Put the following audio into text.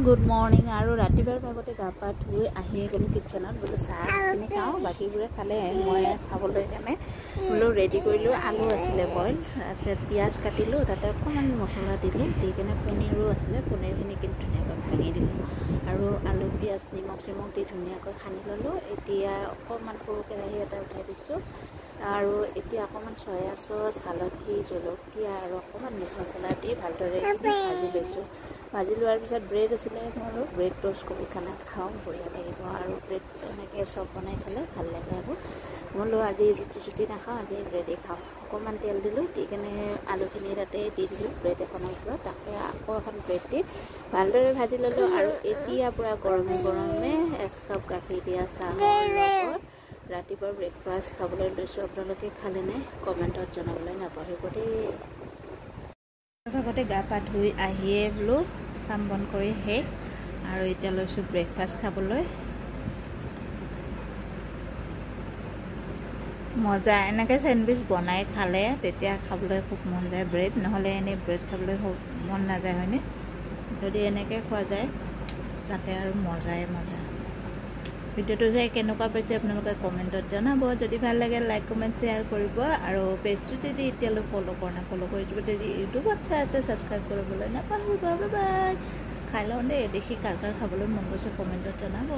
good morning আৰু ৰাতিপুৱাৰ ভাগতে গা পা ধুই আহি গ'লোঁ কিটচেনত বোলো চাহখিনি খাওঁ বাকীবোৰে খালে মই খাবলৈ কাৰণে বোলো ৰেডি কৰিলোঁ আলু আছিলে বইল তাৰপিছত পিঁয়াজ কাটিলোঁ তাতে অকণমান মছলা দিলোঁ দি কিনে পনীৰো আছিলে পনীৰখিনি কিন্তু ধুনীয়াকৈ ভাঙি দিলোঁ আৰু আলু পিঁয়াজ নিমখ চিমখ দি ধুনীয়াকৈ সানি ল'লোঁ এতিয়া অকণমান সৰু কেৰাহী এটা উঠাই দিছোঁ আৰু এতিয়া অকণমান চয়া চচ হালধি জলকীয়া আৰু অকণমান মিট মছলা দি ভালদৰে ভাজি লৈছোঁ ভাজি লোৱাৰ পিছত ব্ৰেড আছিলে মই ব্ৰেড টোষ্ট কৰি খানা খাওঁ বঢ়িয়া লাগিব আৰু ব্ৰেড এনেকৈ চব বনাই খালে ভাল লাগে আৰু বোলো আজি ৰুটি চুটি নাখাওঁ আজি ব্ৰেডেই খাওঁ অকণমান তেল দিলোঁ দি কিনে আলুখিনি তাতে দি দিলোঁ ব্ৰেড এখনৰ ওপৰত তাকে আকৌ এখন ব্ৰেড দি ভালদৰে ভাজি ল'লোঁ আৰু এতিয়া পূৰা গৰমে গৰমে 1 কাপ গাখীৰ দিয়া চাহৰ লগত ৰাতিপুৱা ব্ৰেকফাষ্ট খাবলৈ লৈছোঁ আপোনালোকে খালেনে কমেণ্টত জনাবলৈ নাপাহৰিব দেই ভাগতে গা পা ধুই আহিয়ে বোলো কাম বন কৰি শেষ আৰু এতিয়া লৈছোঁ ব্ৰেকফাষ্ট খাবলৈ মজা এনেকৈ চেণ্ডউইচ বনাই খালে তেতিয়া খাবলৈ খুব মন যায় ব্ৰেড নহ'লে এনেই ব্ৰেড খাবলৈ খুব মন নাযায় হয়নে যদি এনেকৈ খোৱা যায় তাতে আৰু মজাই মজা ভিডিঅ'টো চাই কেনেকুৱা পাইছে আপোনালোকে কমেণ্টত জনাব যদি ভাল লাগে লাইক কমেণ্ট শ্বেয়াৰ কৰিব আৰু পেজটো যদি এতিয়ালৈ ফ'ল' কৰা নাই ফ'ল' কৰি দিব যদি ইউটিউবত চাই আছে ছাবস্ক্ৰাইব কৰিবলৈ নাপাহৰিব বাই বাই খাই লওঁ দেই দেখি কাৰ কাৰ খাবলৈ মন গৈছে কমেণ্টত জনাব